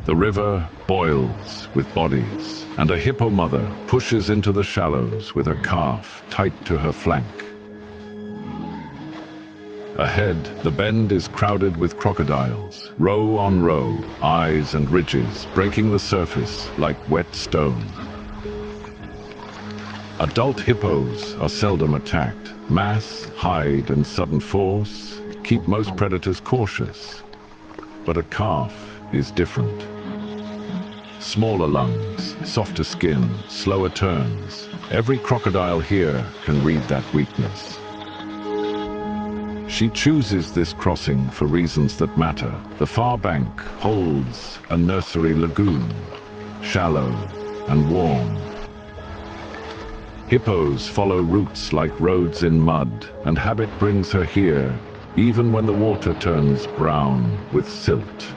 The river boils with bodies, and a hippo mother pushes into the shallows with her calf tight to her flank. Ahead, the bend is crowded with crocodiles, row on row, eyes and ridges breaking the surface like wet stone. Adult hippos are seldom attacked. Mass, height, and sudden force keep most predators cautious. But a calf is different. Smaller lungs, softer skin, slower turns. Every crocodile here can read that weakness. She chooses this crossing for reasons that matter. The far bank holds a nursery lagoon, shallow and warm. Hippos follow routes like roads in mud, and habit brings her here, even when the water turns brown with silt.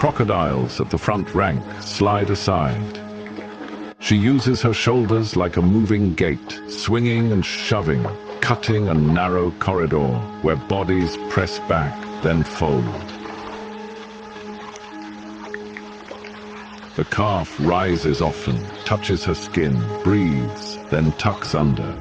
Crocodiles at the front rank slide aside. She uses her shoulders like a moving gate, swinging and shoving, cutting a narrow corridor where bodies press back, then fold. The calf rises often, touches her skin, breathes, then tucks under.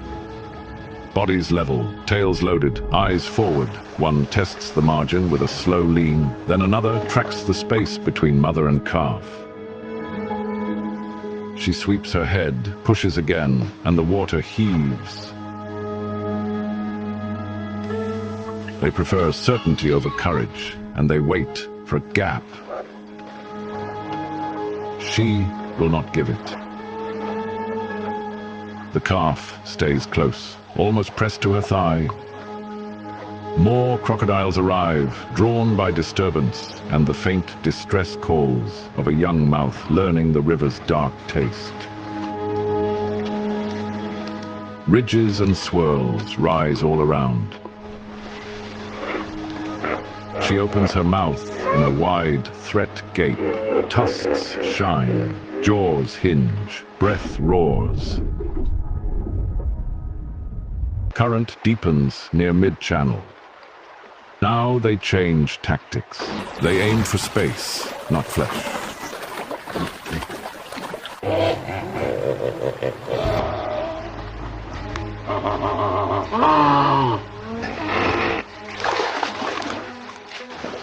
Bodies level, tails loaded, eyes forward. One tests the margin with a slow lean, then another tracks the space between mother and calf. She sweeps her head, pushes again, and the water heaves. They prefer certainty over courage, and they wait for a gap. She will not give it. The calf stays close, almost pressed to her thigh. More crocodiles arrive, drawn by disturbance and the faint distress calls of a young mouth learning the river's dark taste. Ridges and swirls rise all around. She opens her mouth in a wide threat gape. Tusks shine, jaws hinge, breath roars. Current deepens near mid-channel. Now they change tactics. They aim for space, not flesh.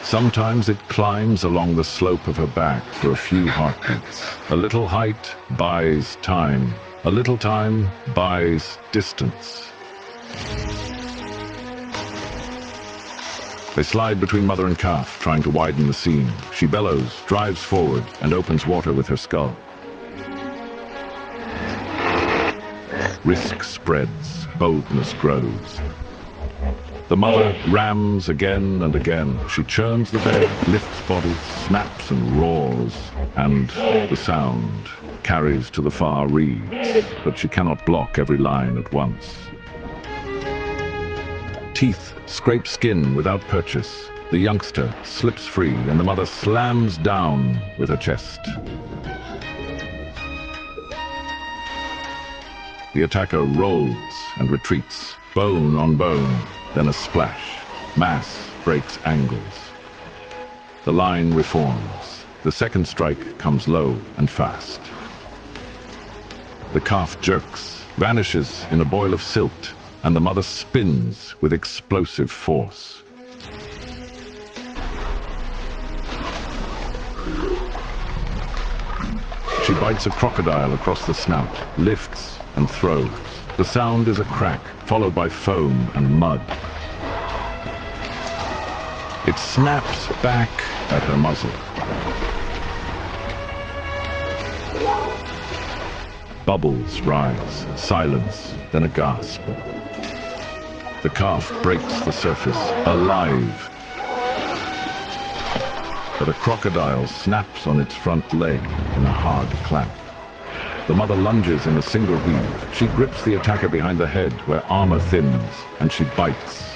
Sometimes it climbs along the slope of her back for a few heartbeats. A little height buys time. A little time buys distance. They slide between mother and calf, trying to widen the seam. She bellows, drives forward, and opens water with her skull. Risk spreads, boldness grows. The mother rams again and again. She churns the bed, lifts bodies, snaps and roars, and the sound carries to the far reeds, but she cannot block every line at once. Teeth scrape skin without purchase. The youngster slips free, and the mother slams down with her chest. The attacker rolls and retreats, bone on bone, then a splash. Mass breaks angles. The line reforms. The second strike comes low and fast. The calf jerks, vanishes in a boil of silt, and the mother spins with explosive force. She bites a crocodile across the snout, lifts and throws. The sound is a crack, followed by foam and mud. It snaps back at her muzzle. Bubbles rise, silence, then a gasp. The calf breaks the surface, alive. But a crocodile snaps on its front leg in a hard clamp. The mother lunges in a single heave. She grips the attacker behind the head where armor thins, and she bites.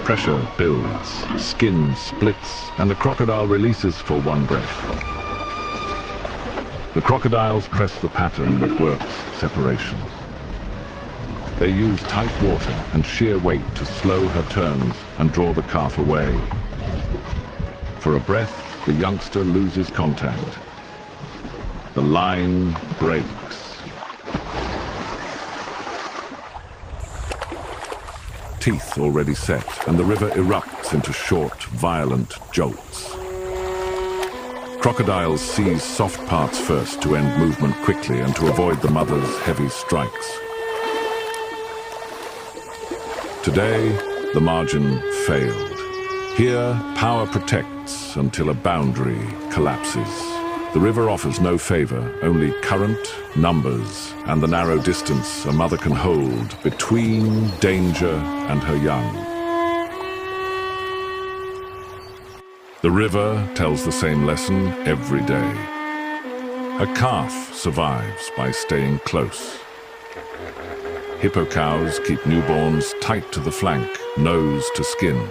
Pressure builds, skin splits, and the crocodile releases for one breath. The crocodiles press the pattern that works separation. They use tight water and sheer weight to slow her turns and draw the calf away. For a breath, the youngster loses contact. The line breaks. Teeth already set, and the river erupts into short, violent jolts. Crocodiles seize soft parts first to end movement quickly and to avoid the mother's heavy strikes. Today, the margin failed. Here, power protects until a boundary collapses. The river offers no favor, only current, numbers, and the narrow distance a mother can hold between danger and her young. The river tells the same lesson every day. A calf survives by staying close. Hippo cows keep newborns tight to the flank, nose to skin.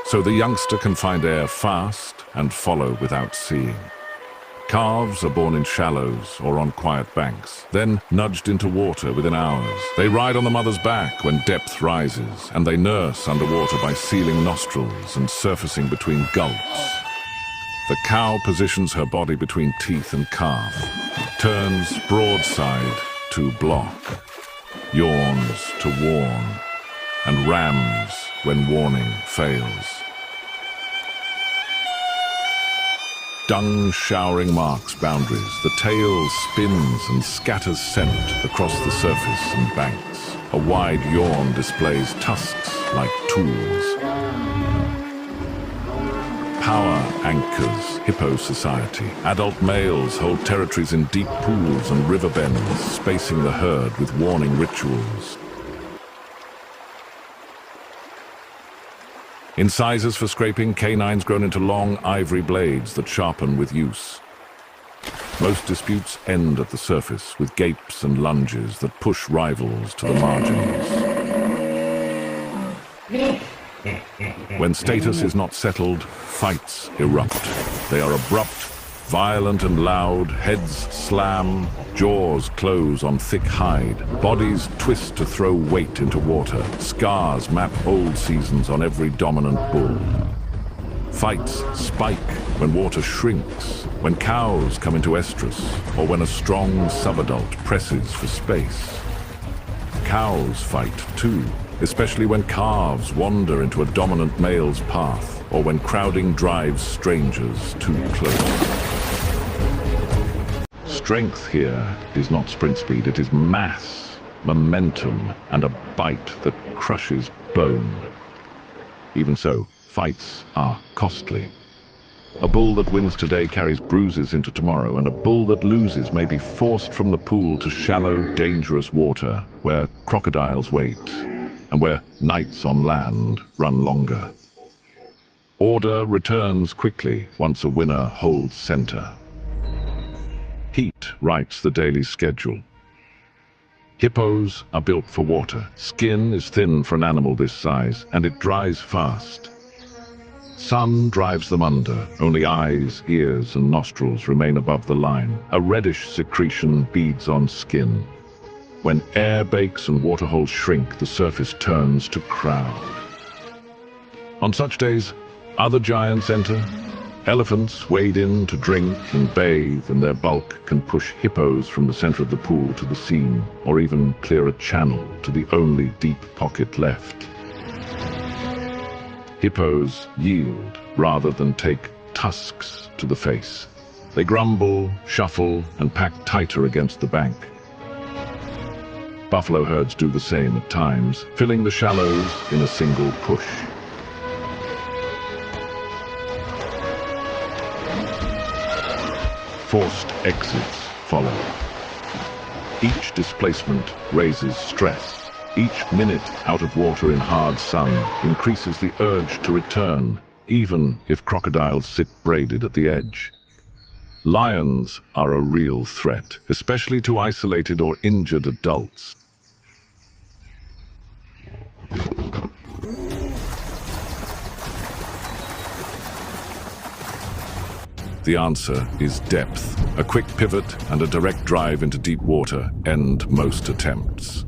So the youngster can find air fast and follow without seeing. Calves are born in shallows or on quiet banks, then nudged into water within hours. They ride on the mother's back when depth rises, and they nurse underwater by sealing nostrils and surfacing between gulps. The cow positions her body between teeth and calf, turns broadside to block, yawns to warn, and rams when warning fails. Dung showering marks boundaries. The tail spins and scatters scent across the surface and banks. A wide yawn displays tusks like tools. Power anchors hippo society. Adult males hold territories in deep pools and river bends, spacing the herd with warning rituals. Incisors for scraping, canines grown into long ivory blades that sharpen with use. Most disputes end at the surface with gapes and lunges that push rivals to the margins. When status is not settled, fights erupt. They are abrupt, violent and loud, heads slam, jaws close on thick hide, bodies twist to throw weight into water, scars map old seasons on every dominant bull. Fights spike when water shrinks, when cows come into estrus, or when a strong subadult presses for space. Cows fight too, especially when calves wander into a dominant male's path, or when crowding drives strangers too close. Strength here is not sprint speed, it is mass, momentum, and a bite that crushes bone. Even so, fights are costly. A bull that wins today carries bruises into tomorrow, and a bull that loses may be forced from the pool to shallow, dangerous water, where crocodiles wait, and where nights on land run longer. Order returns quickly once a winner holds center. Heat writes the daily schedule. Hippos are built for water. Skin is thin for an animal this size, and it dries fast. Sun drives them under. Only eyes, ears, and nostrils remain above the line. A reddish secretion beads on skin. When air bakes and waterholes shrink, the surface turns to crowd. On such days, other giants enter. Elephants wade in to drink and bathe, and their bulk can push hippos from the center of the pool to the scene, or even clear a channel to the only deep pocket left. Hippos yield rather than take tusks to the face. They grumble, shuffle, and pack tighter against the bank. Buffalo herds do the same at times, filling the shallows in a single push. Forced exits follow. Each displacement raises stress. Each minute out of water in hard sun increases the urge to return, even if crocodiles sit braided at the edge. Lions are a real threat, especially to isolated or injured adults. The answer is depth. A quick pivot and a direct drive into deep water end most attempts.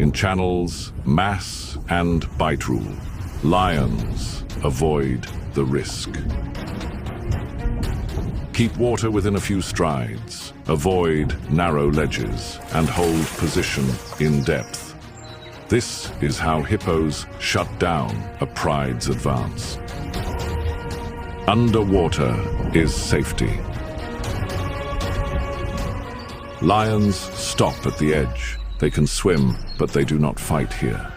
in channels, mass and bite rule. Lions avoid the risk. Keep water within a few strides, avoid narrow ledges, and hold position in depth. This is how hippos shut down a pride's advance. Underwater is safety. Lions stop at the edge. They can swim, but they do not fight here.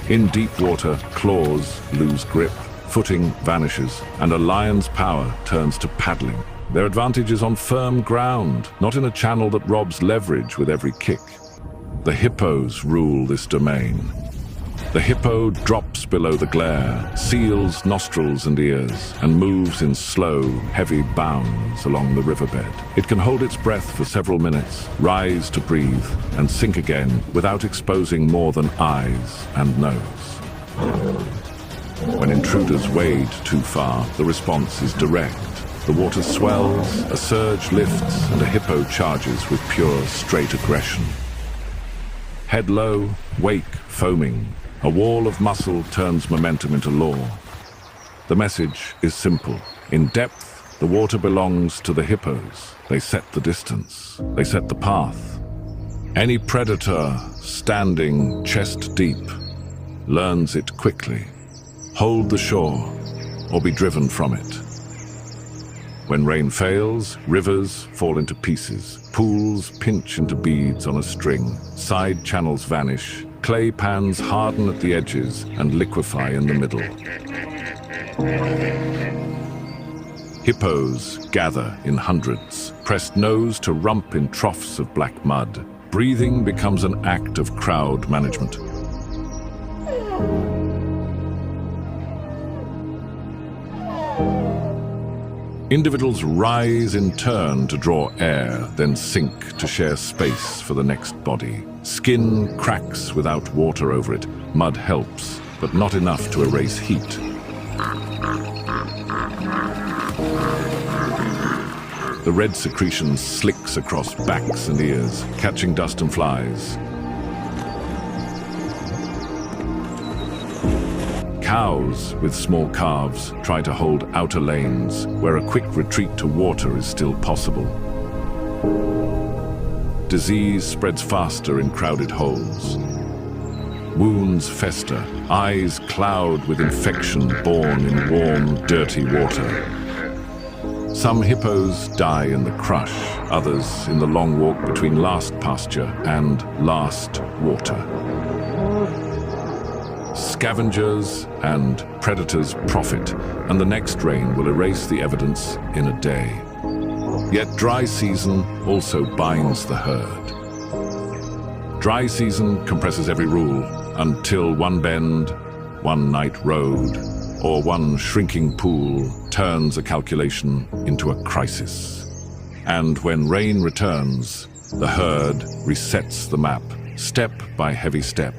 In deep water, claws lose grip, footing vanishes, and a lion's power turns to paddling. Their advantage is on firm ground, not in a channel that robs leverage with every kick. The hippos rule this domain. The hippo drops below the glare, seals nostrils and ears, and moves in slow, heavy bounds along the riverbed. It can hold its breath for several minutes, rise to breathe, and sink again without exposing more than eyes and nose. When intruders wade too far, the response is direct. The water swells, a surge lifts, and a hippo charges with pure, straight aggression. Head low, wake foaming. A wall of muscle turns momentum into law. The message is simple. In depth, the water belongs to the hippos. They set the distance. They set the path. Any predator standing chest deep learns it quickly. Hold the shore or be driven from it. When rain fails, rivers fall into pieces. Pools pinch into beads on a string. Side channels vanish. Clay pans harden at the edges and liquefy in the middle. Hippos gather in hundreds, pressed nose to rump in troughs of black mud. Breathing becomes an act of crowd management. Individuals rise in turn to draw air, then sink to share space for the next body. Skin cracks without water over it. Mud helps, but not enough to erase heat. The red secretion slicks across backs and ears, catching dust and flies. Cows with small calves try to hold outer lanes where a quick retreat to water is still possible. Disease spreads faster in crowded holes. Wounds fester, eyes cloud with infection born in warm, dirty water. Some hippos die in the crush, others in the long walk between last pasture and last water. Scavengers and predators profit, and the next rain will erase the evidence in a day. Yet dry season also binds the herd. Dry season compresses every rule until one bend, one night road, or one shrinking pool turns a calculation into a crisis. And when rain returns, the herd resets the map, step by heavy step.